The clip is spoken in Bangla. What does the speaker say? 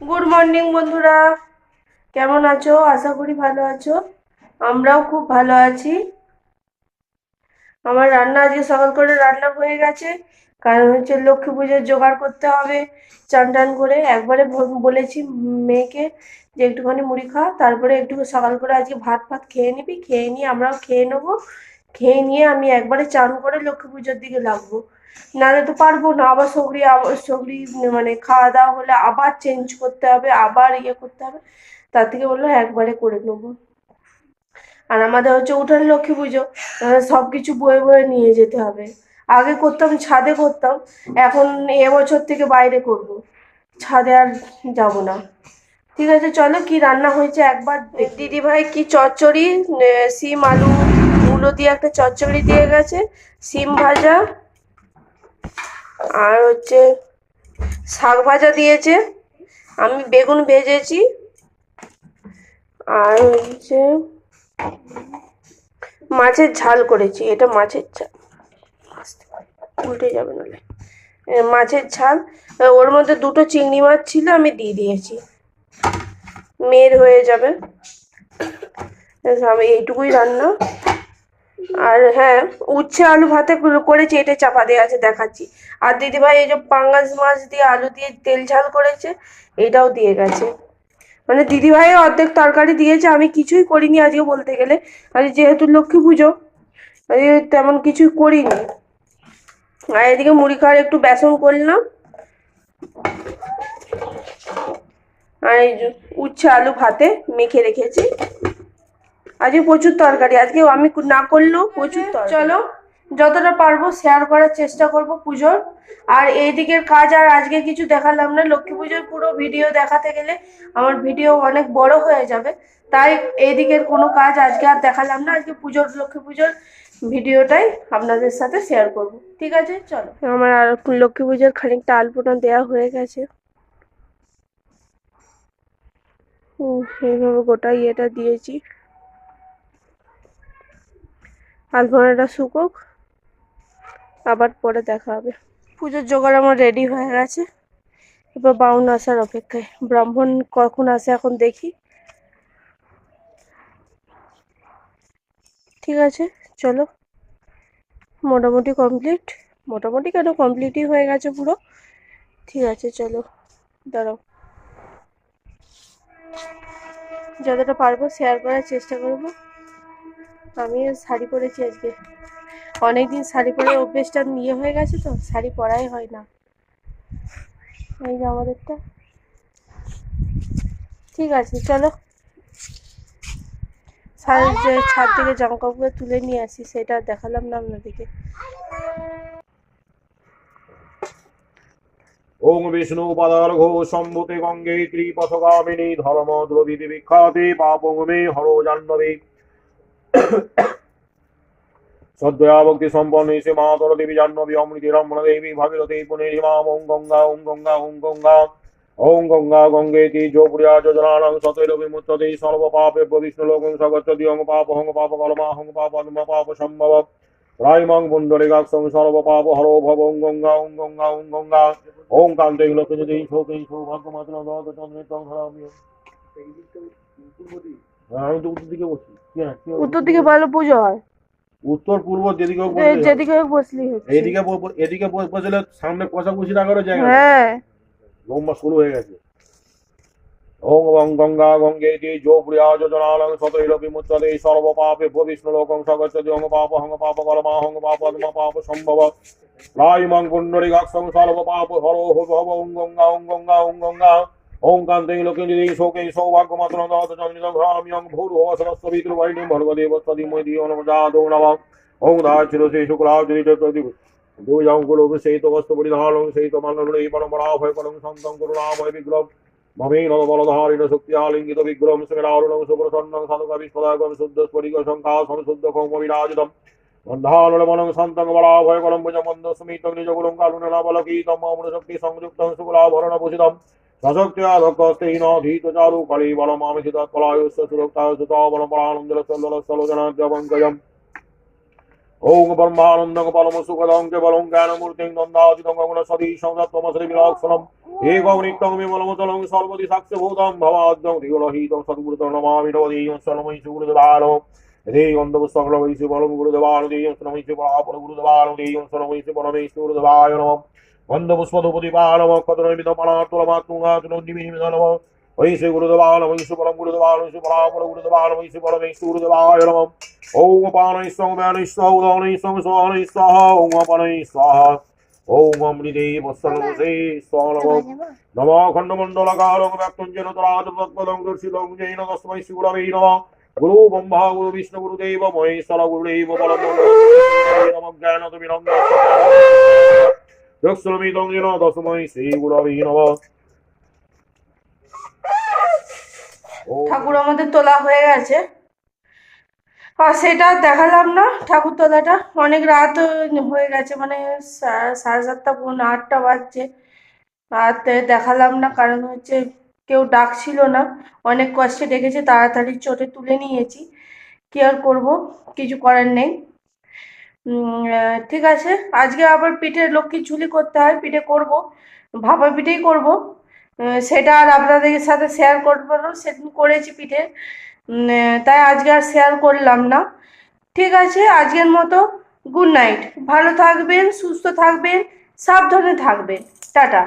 গুড মর্নিং বন্ধুরা, কেমন আছো? আশা করি ভালো আছো। আমরাও খুব ভালো আছি। আমার রান্না আজকে সকাল করে রান্না হয়ে গেছে, কারণ হচ্ছে লক্ষ্মী পুজোর জোগাড় করতে হবে। চান টান করে একবারে বলেছি মেয়েকে যে একটুখানি মুড়ি খা, তারপরে একটু সকাল করে আজকে ভাত ফাত খেয়ে নিবি, খেয়ে নিয়ে আমরাও খেয়ে নেবো। খেয়ে নিয়ে আমি একবারে চান করে লক্ষ্মী পুজোর দিকে লাগবো। নাহলে তো পারবো না, আবার সবরি মানে খাওয়া দাওয়া হলে আবার চেঞ্জ করতে হবে, আবার ইয়ে করতে হবে। তার থেকে বললো একবারে করে নেবো। আর আমাদের হচ্ছে উঠান লক্ষ্মী পুজো, সব কিছু বয়ে বয়ে নিয়ে যেতে হবে। আগে করতাম ছাদে করতাম, এখন এবছর থেকে বাইরে করব। ছাদে আর যাব না। ঠিক আছে, চলো কি রান্না হয়েছে একবার দিদি ভাই কি চচ্চড়ি, সিম আলু মূলো দিয়ে একটা চচ্চড়ি দিয়ে গেছে, সিম ভাজা, আর হচ্ছে শাক ভাজা দিয়েছে, আমি বেগুন ভেজেছি, আর হচ্ছে মাছের ঝাল করেছি। এটা মাছের ঝাল, উল্টে যাবে নাহলে। মাছের ঝাল, ওর মধ্যে দুটো চিংড়ি মাছ ছিল, আমি দিয়ে দিয়েছি, মেয়ের হয়ে যাবে। আমি এইটুকুই রান্না। আর হ্যাঁ, উচ্ছে আলু ভাতে করেছি, এটা চাপা দেওয়া আছে, দেখাচ্ছি। আর দিদিভাই এই যে পাঙ্গাস মাছ দিয়ে আলু দিয়ে তেল ঝাল করেছে, এটাও দিয়ে গেছে। মানে দিদিভাই অর্ধেক তরকারি দিয়েছে, আমি কিছুই করিনি আজকে বলতে গেলে। আজ যেহেতু লক্ষ্মী পুজো, আজকে তেমন কিছুই করিনি। আর এদিকে মুড়ি খাওয়ার একটু বেসন করলাম, আর এই যে উচ্ছে আলু ভাতে মেখে রেখেছি। আজকে প্রচুর তরকারি, আজকে আমি না করলেও প্রচুর তরকারি। চলো যতটা পারবো শেয়ার করার চেষ্টা করব পুজোর। আর এই দিকের কাজ আর আজকে কিছু দেখালাম না, লক্ষ্মী পুজোর পুরো ভিডিও দেখাতে গেলে আমার ভিডিও অনেক বড় হয়ে যাবে। তাই এই দিকের কোনো কাজ আজকে আর দেখালাম না, আজকে লক্ষ্মী পুজোর ভিডিওটাই আপনাদের সাথে শেয়ার করব। ঠিক আছে, চলো। আমার আর লক্ষ্মী পুজোর খানিকটা আলপনা দেওয়া হয়ে গেছে। এইভাবে গোটা ইয়েটা দিয়েছি, আলপনাটা শুকুক, আবার পরে দেখা হবে। পুজোর জোগাড় আমার রেডি হয়ে গেছে, এবার বাউন আসার অপেক্ষায়। ব্রাহ্মণ কখন আসে এখন দেখি। ঠিক আছে, চলো। মোটামুটি কমপ্লিট, মোটামুটি কেন, কমপ্লিটই হয়ে গেছে পুরো। ঠিক আছে, চলো, দাঁড়াও, যতটা পারবো শেয়ার করার চেষ্টা করব। আমি শাড়ি পরেছি আজকে, অনেকদিন শাড়ি পরে অভ্যেসটা নিয়ে হয়ে গেছে, তো শাড়ি পরাই হয় না। এই যে আমাদেরটা। ঠিক আছে, চলো ছাদ থেকে জামা কাপড় তুলে নিয়ে আসি, সেটা দেখালাম না আপনাদেরকে। ওং বিষ্ণু পদার্ঘো সম্ভূতে গঙ্গে ত্রিপথগামিনী ধর্ম দ্রবিতি বিখ্যাতে পাপং মে হরো জাহ্নবী সদ্যয়া ভক্তি সম্পন্ন সে মাতর দেবী জাহ্নবী অমৃতি রমণ দেবী ভাগীরথী পুনেরিমাম ওং গঙ্গা ওং গঙ্গা ওং গঙ্গা ওং গঙ্গা গঙ্গেতি যোপুরিয়া যোজনানাং সতৈর বিমুচ্যতে সর্ব পাপে বিষ্ণু লোকং সগচ্ছতি অং পাপ কলমা হং পাপ পাপ সম্ভব রাইমং পুণ্ডরিকাক্ষং সর্ব পাপ হরো ভব ওং গঙ্গা ওং গঙ্গা ওং গঙ্গা ওং কান্তে লক্ষ্মী শোকে সৌভাগ্য মাত্র চন্দ্রিতং ধরামি। আমি তো উত্তর দিকে বসি। উত্তর দিকে ভালো পুজো হয়, উত্তর পূর্ব যেদিকে যেদিকে বসলি এদিকে এদিকে বসলে সামনে কষাকষি রাখারও জায়গা। হ্যাঁ, লম্বা শুরু হয়ে গেছে। ওং ওং গঙ্গা গঙ্গেতি যোপুরিয়া যোজনালং সতৈর বিমুচ্যতে সর্ব পাপে বিষ্ণু লোকং সগচ্ছতি হং পাপ কলমা হং পাপ সম্ভব রাইমং পুণ্ডরিকাক্ষং সর্ব পাপ হরো ভব ওং গঙ্গা ওং গঙ্গা ওং গঙ্গা ওং কান্তে লক্ষ্মী শোকে সৌভাগ্য মাত্র চন্দ্রিতং ভ্রাম্যং ভূর্ভুবঃ সরস্বতীর্বরিণীং ভর্গদেবস্বতীময়ী ধিয়ো নমঃ প্রচোদয়াৎ নমঃ ওং দাচিরসে শুক্লাচরিত দুজঙ্কুলভিষেহিত বস্তু পরিধারং সহিত মাল্যনুরী পরম্পরা ভয় করং সন্তং করুণাময় বিগ্রহ মমেন বলধারিণ শক্তিয়ালিঙ্গিত বিগ্রহম স্মেরারুণং সুপ্রসন্নং সাধুকবিষ্পদাগম শুদ্ধ স্ফটিক শঙ্কা সংশুদ্ধ কৌম বিরাজিতম বন্ধানুরমণং শান্তং বলাভয় করম ভুজমন্দ স্মিতং নিজগুরুং কারুণাবলকীতম অমৃতশক্তি সংযুক্তং শুক্লাভরণভূষিতম সশক্তিয়া ধক্কস্তেন ধীত চারু কলি বলমামিষিত কলায়ুষ্য সুরক্তায় সুত বলপরানন্দর সল্লসলোচনাদ্য পঙ্কজম ওম ব্রহ্মানন্দং পরম সুখদং কেবলং জ্ঞানমূর্তিং নন্দাদিতং গুণসদীশং তত্ত্বমসি বিলক্ষণম একং নিত্যং বিমলমতলং সর্বদি সাক্ষিভূতং ভবাদ্যং দিগলহিতং সদ্গুরুতং নমামি নবদীয়ং শরণময়ি গুরুদেবালো দেয়ং দেবসকলময়ি বলং গুরুদেবালো দেয়ং শরণময়ি পরাপর গুরুদেবালো দেয়ং শরণময়ি পরমেশ গুরুদেবায় নমঃ গন্ধপুষ্পধূপদীপানম কতনমিতমালাতুলমাতুঙ্গাতুলন্নিমিমিদনম वै श्री गुरुदेवाय वै श्री परम गुरुदेवाय वै श्री परापर गुरुदेवाय वै श्री परमेश गुरुदेवाय नमः ओम अपानय स्वं व्यानय स्वं उदानय स्वं स्वानय स्वाहा ओम अपानय स्वाहा ओम अमृते वत्सलमसे स्वाहा नमः खण्डमण्डलकारं व्याप्तं तराजपदं दर्शितं जैन तस्मै श्री गुरवे नमः गुरु ब्रह्मा गुरु विष्णु गुरुदेव महेश्वर गुरुदेव परमं ज्ञानतमिनं दक्षलमितं येन तस्मै श्री गुरवे नमः। ঠাকুর আমাদের তোলা হয়ে গেছে, আর সেটা দেখালাম না। ঠাকুর তোলাটা অনেক রাত হয়ে গেছে, মানে 7:30 পৌনে 8টা বাজছে, আর দেখালাম না। কারণ হচ্ছে কেউ ডাকছিল না, অনেক কষ্টে ডেকেছে, তাড়াতাড়ি চটে তুলে নিয়েছি। কি আর করবো, কিছু করার নেই। ঠিক আছে, আজকে আবার পিঠের লক্ষ্মী ঝুলি করতে হয়, পিঠে করব, ভাপা পিঠেই করব। সেটা আর আপনাদের সাথে শেয়ার করবো না, সেদিন করেছি পিঠে, তাই আজকে আর শেয়ার করলাম না। ঠিক আছে, আজকের মতো গুড নাইট। ভালো থাকবেন, সুস্থ থাকবেন, সাবধানে থাকবেন। টাটা।